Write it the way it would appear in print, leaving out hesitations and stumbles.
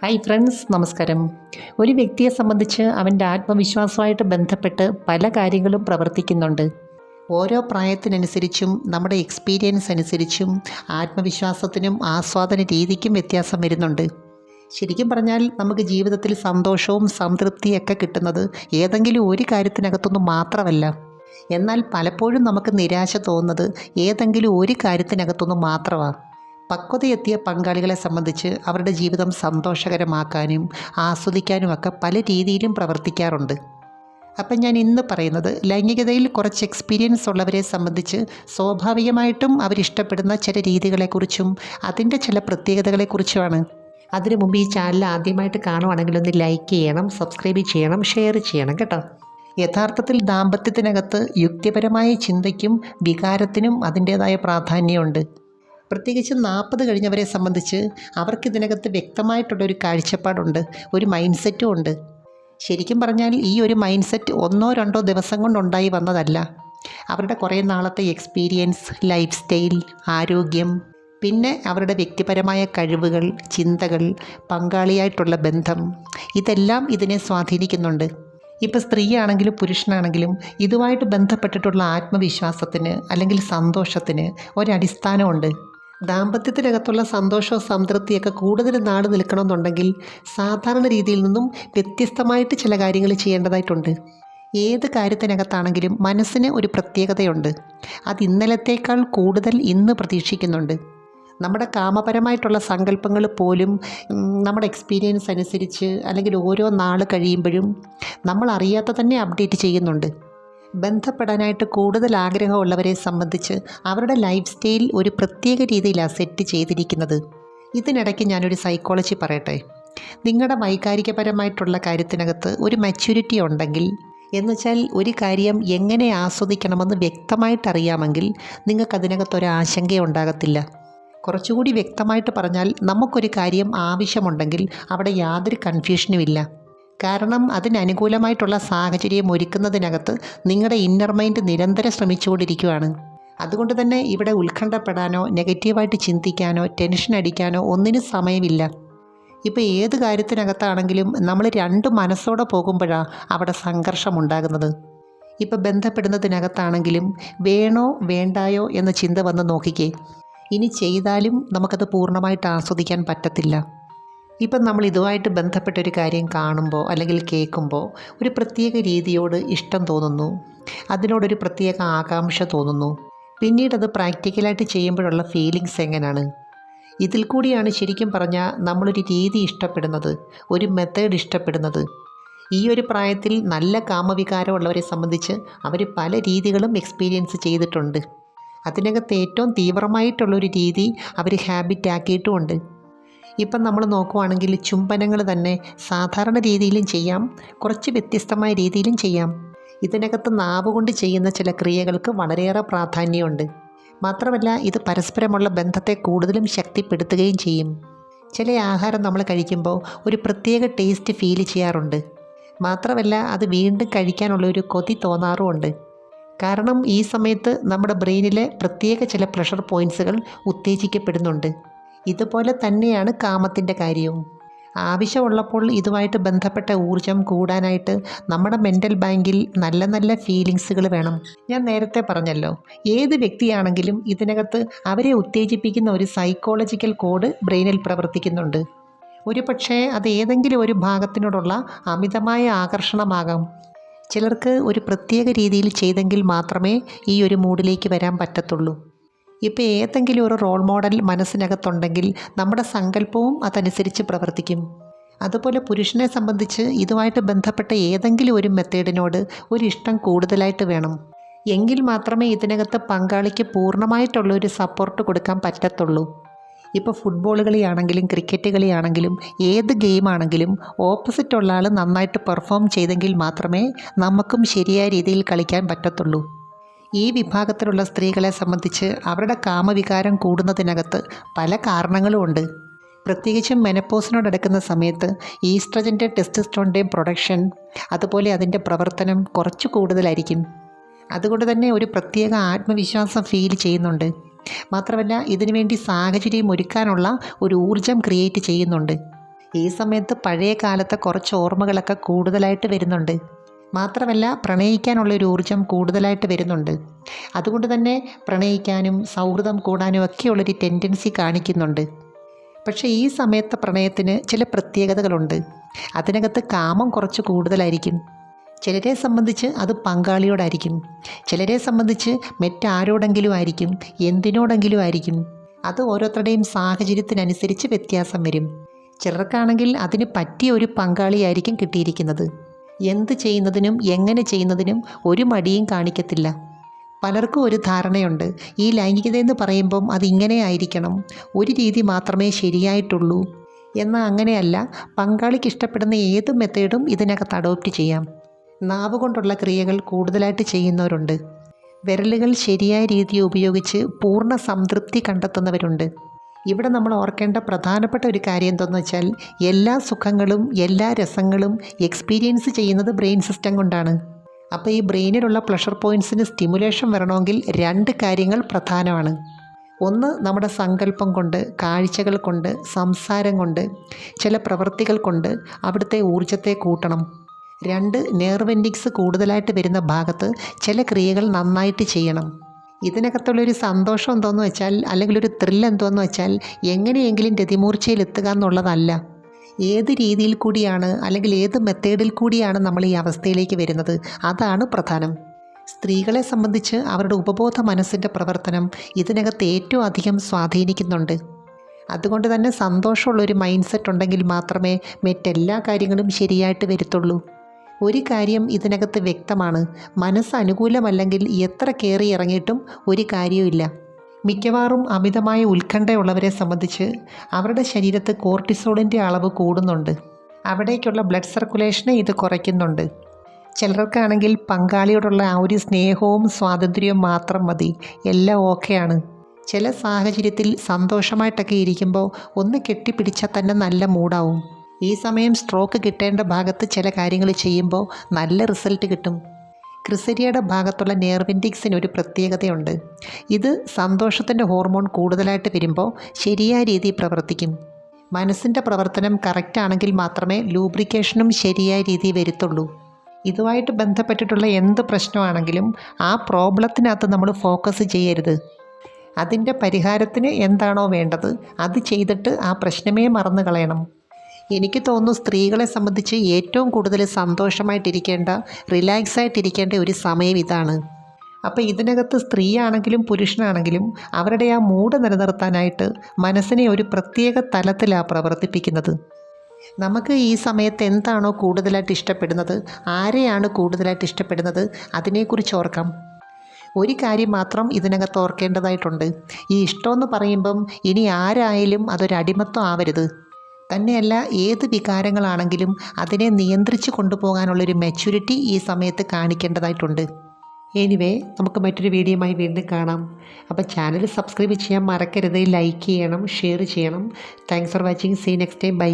Hi friends, നമസ്കാരം. ഒരു വ്യക്തിയെ സംബന്ധിച്ച് അവൻ്റെ ആത്മവിശ്വാസമായിട്ട് ബന്ധപ്പെട്ട് പല കാര്യങ്ങളും പ്രവർത്തിക്കുന്നുണ്ട്. ഓരോ പ്രായത്തിനനുസരിച്ചും നമ്മുടെ എക്സ്പീരിയൻസ് അനുസരിച്ചും ആത്മവിശ്വാസത്തിനും ആസ്വാദന രീതിക്കും വ്യത്യാസം വരുന്നുണ്ട്. ശരിക്കും പറഞ്ഞാൽ നമുക്ക് ജീവിതത്തിൽ സന്തോഷവും സംതൃപ്തിയൊക്കെ കിട്ടുന്നത് ഏതെങ്കിലും ഒരു കാര്യത്തിനകത്തൊന്നും മാത്രമല്ല. എന്നാൽ പലപ്പോഴും നമുക്ക് നിരാശ തോന്നുന്നത് ഏതെങ്കിലും ഒരു കാര്യത്തിനകത്തൊന്നും മാത്രമാണ്. പക്വതയെത്തിയ പങ്കാളികളെ സംബന്ധിച്ച് അവരുടെ ജീവിതം സന്തോഷകരമാക്കാനും ആസ്വദിക്കാനുമൊക്കെ പല രീതിയിലും പ്രവർത്തിക്കാറുണ്ട്. അപ്പം ഞാൻ ഇന്ന് പറയുന്നത് ലൈംഗികതയിൽ കുറച്ച് എക്സ്പീരിയൻസ് ഉള്ളവരെ സംബന്ധിച്ച് സ്വാഭാവികമായിട്ടും അവരിഷ്ടപ്പെടുന്ന ചില രീതികളെക്കുറിച്ചും അതിൻ്റെ ചില പ്രത്യേകതകളെക്കുറിച്ചുമാണ്. അതിനു മുമ്പ് ഈ ചാനൽ ആദ്യമായിട്ട് കാണുവാണെങ്കിൽ ഒന്ന് ലൈക്ക് ചെയ്യണം, സബ്സ്ക്രൈബ് ചെയ്യണം, ഷെയർ ചെയ്യണം കേട്ടോ. യഥാർത്ഥത്തിൽ ദാമ്പത്യത്തിനകത്ത് യുക്തിപരമായ ചിന്തയ്ക്കും വികാരത്തിനും അതിൻ്റേതായ പ്രാധാന്യമുണ്ട്. പ്രത്യേകിച്ച് 40 കഴിഞ്ഞവരെ സംബന്ധിച്ച് അവർക്കിതിനകത്ത് വ്യക്തമായിട്ടുള്ളൊരു കാഴ്ചപ്പാടുണ്ട്, ഒരു മൈൻഡ് സെറ്റും ഉണ്ട്. ശരിക്കും പറഞ്ഞാൽ ഈ ഒരു മൈൻഡ് സെറ്റ് 1-2 ദിവസം കൊണ്ടുണ്ടായി വന്നതല്ല. അവരുടെ കുറേ നാളത്തെ എക്സ്പീരിയൻസ്, ലൈഫ് സ്റ്റൈൽ, ആരോഗ്യം, പിന്നെ അവരുടെ വ്യക്തിപരമായ കഴിവുകൾ, ചിന്തകൾ, പങ്കാളിയായിട്ടുള്ള ബന്ധം, ഇതെല്ലാം ഇതിനെ സ്വാധീനിക്കുന്നുണ്ട്. ഇപ്പോൾ സ്ത്രീയാണെങ്കിലും പുരുഷനാണെങ്കിലും ഇതുമായിട്ട് ബന്ധപ്പെട്ടിട്ടുള്ള ആത്മവിശ്വാസത്തിന് അല്ലെങ്കിൽ സന്തോഷത്തിന് ഒരടിസ്ഥാനമുണ്ട്. ദാമ്പത്യത്തിനകത്തുള്ള സന്തോഷവും സംതൃപ്തിയൊക്കെ കൂടുതൽ നാൾ നിൽക്കണമെന്നുണ്ടെങ്കിൽ സാധാരണ രീതിയിൽ നിന്നും വ്യത്യസ്തമായിട്ട് ചില കാര്യങ്ങൾ ചെയ്യേണ്ടതായിട്ടുണ്ട്. ഏത് കാര്യത്തിനകത്താണെങ്കിലും മനസ്സിന് ഒരു പ്രത്യേകതയുണ്ട്. അത് ഇന്നലത്തേക്കാൾ കൂടുതൽ ഇന്ന് പ്രതീക്ഷിക്കുന്നുണ്ട്. നമ്മുടെ കാമപരമായിട്ടുള്ള സങ്കല്പങ്ങൾ പോലും നമ്മുടെ എക്സ്പീരിയൻസ് അനുസരിച്ച് അല്ലെങ്കിൽ ഓരോ നാൾ കഴിയുമ്പോഴും നമ്മൾ അറിയാത്ത തന്നെ അപ്ഡേറ്റ് ചെയ്യുന്നുണ്ട്. ബന്ധപ്പെടാനായിട്ട് കൂടുതൽ ആഗ്രഹമുള്ളവരെ സംബന്ധിച്ച് അവരുടെ ലൈഫ് സ്റ്റൈൽ ഒരു പ്രത്യേക രീതിയിലാണ് സെറ്റ് ചെയ്തിരിക്കുന്നത്. ഇതിനിടയ്ക്ക് ഞാനൊരു സൈക്കോളജി പറയട്ടെ. നിങ്ങളുടെ വൈകാരികപരമായിട്ടുള്ള കാര്യത്തിനകത്ത് ഒരു മെച്യൂരിറ്റി ഉണ്ടെങ്കിൽ, എന്നുവെച്ചാൽ ഒരു കാര്യം എങ്ങനെ ആസ്വദിക്കണമെന്ന് വ്യക്തമായിട്ടറിയാമെങ്കിൽ നിങ്ങൾക്കതിനകത്തൊരാശങ്കയുണ്ടാകത്തില്ല. കുറച്ചുകൂടി വ്യക്തമായിട്ട് പറഞ്ഞാൽ, നമുക്കൊരു കാര്യം ആവശ്യമുണ്ടെങ്കിൽ അവിടെ യാതൊരു കൺഫ്യൂഷനുമില്ല. കാരണം അതിനനുകൂലമായിട്ടുള്ള സാഹചര്യം ഒരുക്കുന്നതിനകത്ത് നിങ്ങളുടെ ഇന്നർ മൈൻഡ് നിരന്തരം ശ്രമിച്ചുകൊണ്ടിരിക്കുകയാണ്. അതുകൊണ്ട് തന്നെ ഇവിടെ ഉത്കണ്ഠപ്പെടാനോ നെഗറ്റീവായിട്ട് ചിന്തിക്കാനോ ടെൻഷൻ അടിക്കാനോ ഒന്നിനും സമയമില്ല. ഇപ്പോൾ ഏത് കാര്യത്തിനകത്താണെങ്കിലും നമ്മൾ 2 മനസ്സോടെ പോകുമ്പോഴാണ് അവിടെ സംഘർഷം ഉണ്ടാകുന്നത്. ഇപ്പോൾ ബന്ധപ്പെടുന്നതിനകത്താണെങ്കിലും വേണോ വേണ്ടായോ എന്ന ചിന്ത വന്ന് നോക്കിക്കേ. ഇനി ചെയ്താലും നമുക്കത് പൂർണ്ണമായിട്ട് ആസ്വദിക്കാൻ പറ്റത്തില്ല. ഇപ്പം നമ്മൾ ഇതുമായിട്ട് ബന്ധപ്പെട്ടൊരു കാര്യം കാണുമ്പോൾ അല്ലെങ്കിൽ കേൾക്കുമ്പോൾ ഒരു പ്രത്യേക രീതിയോട് ഇഷ്ടം തോന്നുന്നു, അതിനോടൊരു പ്രത്യേക ആകാംക്ഷ തോന്നുന്നു. പിന്നീടത് പ്രാക്ടിക്കലായിട്ട് ചെയ്യുമ്പോഴുള്ള ഫീലിങ്സ് എങ്ങനെയാണ്? ഇതിൽ കൂടിയാണ് ശരിക്കും പറഞ്ഞാൽ നമ്മളൊരു രീതി ഇഷ്ടപ്പെടുന്നത്, ഒരു മെത്തേഡ് ഇഷ്ടപ്പെടുന്നത്. ഈ ഒരു പ്രായത്തിൽ നല്ല കാമവികാരമുള്ളവരെ സംബന്ധിച്ച് അവർ പല രീതികളും എക്സ്പീരിയൻസ് ചെയ്തിട്ടുണ്ട്. അതിനകത്ത് ഏറ്റവും തീവ്രമായിട്ടുള്ളൊരു രീതി അവർ ഹാബിറ്റ് ആക്കിയിട്ടുമുണ്ട്. ഇപ്പം നമ്മൾ നോക്കുവാണെങ്കിൽ ചുംബനങ്ങൾ തന്നെ സാധാരണ രീതിയിലും ചെയ്യാം, കുറച്ച് വ്യത്യസ്തമായ രീതിയിലും ചെയ്യാം. ഇതിനകത്ത് നാവ് കൊണ്ട് ചെയ്യുന്ന ചില ക്രിയകൾക്ക് വളരെയേറെ പ്രാധാന്യമുണ്ട്. മാത്രമല്ല ഇത് പരസ്പരമുള്ള ബന്ധത്തെ കൂടുതലും ശക്തിപ്പെടുത്തുകയും ചെയ്യും. ചില ആഹാരം നമ്മൾ കഴിക്കുമ്പോൾ ഒരു പ്രത്യേക ടേസ്റ്റ് ഫീൽ ചെയ്യാറുണ്ട്. മാത്രമല്ല അത് വീണ്ടും കഴിക്കാനുള്ള ഒരു കൊതി തോന്നാറുമുണ്ട്. കാരണം ഈ സമയത്ത് നമ്മുടെ ബ്രെയിനിലെ പ്രത്യേക ചില പ്ലഷർ പോയിൻറ്റ്സുകൾ ഉത്തേജിക്കപ്പെടുന്നുണ്ട്. ഇതുപോലെ തന്നെയാണ് കാമത്തിൻ്റെ കാര്യവും. ആവശ്യമുള്ളപ്പോൾ ഇതുമായിട്ട് ബന്ധപ്പെട്ട ഊർജം കൂടാനായിട്ട് നമ്മുടെ മെൻ്റൽ ബാങ്കിൽ നല്ല നല്ല ഫീലിങ്സുകൾ വേണം. ഞാൻ നേരത്തെ പറഞ്ഞല്ലോ, ഏത് വ്യക്തിയാണെങ്കിലും ഇതിനകത്ത് അവരെ ഉത്തേജിപ്പിക്കുന്ന ഒരു സൈക്കോളജിക്കൽ കോഡ് ബ്രെയിനിൽ പ്രവർത്തിക്കുന്നുണ്ട്. ഒരു പക്ഷേ അത് ഏതെങ്കിലും ഒരു ഭാഗത്തിനോടുള്ള അമിതമായ ആകർഷണമാകാം. ചിലർക്ക് ഒരു പ്രത്യേക രീതിയിൽ ചെയ്തെങ്കിൽ മാത്രമേ ഈ ഒരു മൂഡിലേക്ക് വരാൻ പറ്റത്തുള്ളൂ. ഇപ്പോൾ ഏതെങ്കിലും ഒരു റോൾ മോഡൽ മനസ്സിനകത്തുണ്ടെങ്കിൽ നമ്മുടെ സങ്കല്പവും അതനുസരിച്ച് പ്രവർത്തിക്കും. അതുപോലെ പുരുഷനെ സംബന്ധിച്ച് ഇതുമായിട്ട് ബന്ധപ്പെട്ട ഏതെങ്കിലും ഒരു മെത്തേഡിനോട് ഒരു ഇഷ്ടം കൂടുതലായിട്ട് വേണം. എങ്കിൽ മാത്രമേ ഇതിനകത്ത് പങ്കാളിക്ക് പൂർണ്ണമായിട്ടുള്ളൊരു സപ്പോർട്ട് കൊടുക്കാൻ പറ്റത്തുള്ളൂ. ഇപ്പോൾ ഫുട്ബോൾ കളിയാണെങ്കിലും ക്രിക്കറ്റ് കളിയാണെങ്കിലും ഏത് ഗെയിമാണെങ്കിലും ഓപ്പോസിറ്റുള്ള ആൾ നന്നായിട്ട് പെർഫോം ചെയ്തെങ്കിൽ മാത്രമേ നമുക്കും ശരിയായ രീതിയിൽ കളിക്കാൻ പറ്റത്തുള്ളൂ. ഈ വിഭാഗത്തിലുള്ള സ്ത്രീകളെ സംബന്ധിച്ച് അവരുടെ കാമവികാരം കൂടുന്നതിനകത്ത് പല കാരണങ്ങളുമുണ്ട്. പ്രത്യേകിച്ചും മെനപ്പോസിനോടടുക്കുന്ന സമയത്ത് ഈസ്ട്രജൻ്റെ ടെസ്റ്റോസ്റ്ററോണിൻ്റെയും പ്രൊഡക്ഷൻ, അതുപോലെ അതിൻ്റെ പ്രവർത്തനം കുറച്ച് കൂടുതലായിരിക്കും. അതുകൊണ്ട് തന്നെ ഒരു പ്രത്യേക ആത്മവിശ്വാസം ഫീൽ ചെയ്യുന്നുണ്ട്. മാത്രമല്ല ഇതിനുവേണ്ടി സാഹചര്യം ഒരുക്കാനുള്ള ഒരു ഊർജം ക്രിയേറ്റ് ചെയ്യുന്നുണ്ട്. ഈ സമയത്ത് പഴയ കാലത്തെ കുറച്ച് ഓർമ്മകളൊക്കെ കൂടുതലായിട്ട് വരുന്നുണ്ട്. മാത്രമല്ല പ്രണയിക്കാനുള്ളൊരു ഊർജം കൂടുതലായിട്ട് വരുന്നുണ്ട്. അതുകൊണ്ട് തന്നെ പ്രണയിക്കാനും സൗഹൃദം കൂടാനും ഒക്കെയുള്ളൊരു ടെൻഡൻസി കാണിക്കുന്നുണ്ട്. പക്ഷേ ഈ സമയത്തെ പ്രണയത്തിന് ചില പ്രത്യേകതകളുണ്ട്. അതിനകത്ത് കാമം കുറച്ച് കൂടുതലായിരിക്കും. ചിലരെ സംബന്ധിച്ച് അത് പങ്കാളിയോടായിരിക്കും, ചിലരെ സംബന്ധിച്ച് മറ്റാരോടെങ്കിലും ആയിരിക്കും, എന്തിനോടെങ്കിലും ആയിരിക്കും. അത് ഓരോരുത്തരുടെയും സാഹചര്യത്തിനനുസരിച്ച് വ്യത്യാസം വരും. ചിലർക്കാണെങ്കിൽ അതിന് പറ്റിയ ഒരു പങ്കാളിയായിരിക്കും കിട്ടിയിരിക്കുന്നത്. എന്ത് ചെയ്യുന്നതിനും എങ്ങനെ ചെയ്യുന്നതിനും ഒരു മടിയും കാണിക്കത്തില്ല. പലർക്കും ഒരു ധാരണയുണ്ട്, ഈ ലൈംഗികതയെന്ന് പറയുമ്പം അതിങ്ങനെ ആയിരിക്കണം, ഒരു രീതി മാത്രമേ ശരിയായിട്ടുള്ളൂ. എന്നാൽ അങ്ങനെയല്ല. പങ്കാളിക്ക് ഇഷ്ടപ്പെടുന്ന ഏത് മെത്തേഡും ഇതിനകത്ത് അഡോപ്റ്റ് ചെയ്യാം. നാവ് കൊണ്ടുള്ള ക്രിയകൾ കൂടുതലായിട്ട് ചെയ്യുന്നവരുണ്ട്. വിരലുകൾ ശരിയായ രീതി ഉപയോഗിച്ച് പൂർണ്ണ സംതൃപ്തി കണ്ടെത്തുന്നവരുണ്ട്. ഇവിടെ നമ്മൾ ഓർക്കേണ്ട പ്രധാനപ്പെട്ട ഒരു കാര്യം എന്തെന്ന് വെച്ചാൽ, എല്ലാ സുഖങ്ങളും എല്ലാ രസങ്ങളും എക്സ്പീരിയൻസ് ചെയ്യുന്നത് ബ്രെയിൻ സിസ്റ്റം കൊണ്ടാണ്. അപ്പോൾ ഈ ബ്രെയിനിലുള്ള പ്ലഷർ പോയിൻറ്റ്സിന് സ്റ്റിമുലേഷൻ വരണമെങ്കിൽ രണ്ട് കാര്യങ്ങൾ പ്രധാനമാണ്. ഒന്ന്, നമ്മുടെ സങ്കല്പം കൊണ്ട്, കാഴ്ചകൾ കൊണ്ട്, സംസാരം കൊണ്ട്, ചില പ്രവൃത്തികൾ കൊണ്ട് അവിടുത്തെ ഊർജത്തെ കൂട്ടണം. രണ്ട്, നെർവ് എൻഡിങ്സ് കൂടുതലായിട്ട് വരുന്ന ഭാഗത്ത് ചില ക്രിയകൾ നന്നായിട്ട് ചെയ്യണം. ഇതിനകത്തുള്ളൊരു സന്തോഷം എന്തോന്ന് വെച്ചാൽ, അല്ലെങ്കിൽ ഒരു ത്രില്ല് എന്തോന്ന് വെച്ചാൽ, എങ്ങനെയെങ്കിലും രതിമൂർച്ചയിലെത്തുക എന്നുള്ളതല്ല. ഏത് രീതിയിൽ കൂടിയാണ് അല്ലെങ്കിൽ ഏത് മെത്തേഡിൽ കൂടിയാണ് നമ്മൾ ഈ അവസ്ഥയിലേക്ക് വരുന്നത്, അതാണ് പ്രധാനം. സ്ത്രീകളെ സംബന്ധിച്ച് അവരുടെ ഉപബോധ മനസ്സിൻ്റെ പ്രവർത്തനം ഇതിനകത്ത് ഏറ്റവും അധികം സ്വാധീനിക്കുന്നുണ്ട്. അതുകൊണ്ട് തന്നെ സന്തോഷമുള്ളൊരു മൈൻഡ് സെറ്റ് ഉണ്ടെങ്കിൽ മാത്രമേ മറ്റെല്ലാ കാര്യങ്ങളും ശരിയായിട്ട് വരത്തുള്ളൂ. ഒരു കാര്യം ഇതിനകത്ത് വ്യക്തമാണ്, മനസ്സ് അനുകൂലമല്ലെങ്കിൽ എത്ര കയറി ഇറങ്ങിയിട്ടും ഒരു കാര്യവുമില്ല. മിക്കവാറും അമിതമായ ഉത്കണ്ഠയുള്ളവരെ സംബന്ധിച്ച് അവരുടെ ശരീരത്ത് കോർട്ടിസോളിൻ്റെ അളവ് കൂടുന്നുണ്ട്. അവിടേക്കുള്ള ബ്ലഡ് സർക്കുലേഷനെ ഇത് കുറയ്ക്കുന്നുണ്ട്. ചിലർക്കാണെങ്കിൽ പങ്കാളിയോടുള്ള ആ ഒരു സ്നേഹവും സ്വാതന്ത്ര്യവും മാത്രം മതി, എല്ലാം ഓക്കെയാണ്. ചില സാഹചര്യത്തിൽ സന്തോഷമായിട്ടൊക്കെ ഇരിക്കുമ്പോൾ ഒന്ന് കെട്ടിപ്പിടിച്ചാൽ തന്നെ നല്ല മൂഡാവും. ഈ സമയം സ്ട്രോക്ക് കിട്ടേണ്ട ഭാഗത്ത് ചില കാര്യങ്ങൾ ചെയ്യുമ്പോൾ നല്ല റിസൾട്ട് കിട്ടും. ക്രിസരിയയുടെ ഭാഗത്തുള്ള നെർവിൻഡിക്സിന് ഒരു പ്രത്യേകതയുണ്ട്. ഇത് സന്തോഷത്തിൻ്റെ ഹോർമോൺ കൂടുതലായിട്ട് വരുമ്പോൾ ശരിയായ രീതിയിൽ പ്രവർത്തിക്കും. മനസ്സിൻ്റെ പ്രവർത്തനം കറക്റ്റാണെങ്കിൽ മാത്രമേ ലൂബ്രിക്കേഷനും ശരിയായ രീതിയിൽ വരുത്തുള്ളൂ. ഇതുമായിട്ട് ബന്ധപ്പെട്ടിട്ടുള്ള എന്ത് പ്രശ്നമാണെങ്കിലും ആ പ്രോബ്ലത്തിനകത്ത് നമ്മൾ ഫോക്കസ് ചെയ്യരുത്. അതിൻ്റെ പരിഹാരത്തിന് എന്താണോ വേണ്ടത് അത് ചെയ്തിട്ട് ആ പ്രശ്നമേ മറന്നു കളയണം. എനിക്ക് തോന്നുന്നു സ്ത്രീകളെ സംബന്ധിച്ച് ഏറ്റവും കൂടുതൽ സന്തോഷമായിട്ടിരിക്കേണ്ട, റിലാക്സ് ആയിട്ടിരിക്കേണ്ട ഒരു സമയം ഇതാണ്. അപ്പോൾ ഇതിനകത്ത് സ്ത്രീയാണെങ്കിലും പുരുഷനാണെങ്കിലും അവരുടെ ആ മൂഡ് നിലനിർത്താനായിട്ട് മനസ്സിനെ ഒരു പ്രത്യേക തലത്തിലാണ് പ്രവർത്തിപ്പിക്കുന്നത്. നമുക്ക് ഈ സമയത്ത് എന്താണോ കൂടുതലായിട്ട് ഇഷ്ടപ്പെടുന്നത്, ആരെയാണ് കൂടുതലായിട്ട് ഇഷ്ടപ്പെടുന്നത്, അതിനെക്കുറിച്ച് ഓർക്കാം. ഒരു കാര്യം മാത്രം ഇതിനകത്ത് ഓർക്കേണ്ടതായിട്ടുണ്ട്. ഈ ഇഷ്ടമെന്ന് പറയുമ്പം ഇനി ആരായാലും അതൊരു അടിമത്വം ആവരുത്. തന്നെയല്ല, ഏത് വികാരങ്ങളാണെങ്കിലും അതിനെ നിയന്ത്രിച്ച് കൊണ്ടുപോകാനുള്ളൊരു മെച്യൂരിറ്റി ഈ സമയത്ത് കാണിക്കേണ്ടതായിട്ടുണ്ട്. എനിവേ, നമുക്ക് മറ്റൊരു വീഡിയോയുമായി വീണ്ടും കാണാം. അപ്പോൾ ചാനൽ സബ്സ്ക്രൈബ് ചെയ്യാൻ മറക്കരുത്, ലൈക്ക് ചെയ്യണം, ഷെയർ ചെയ്യണം. Thanks for watching. See next time. By.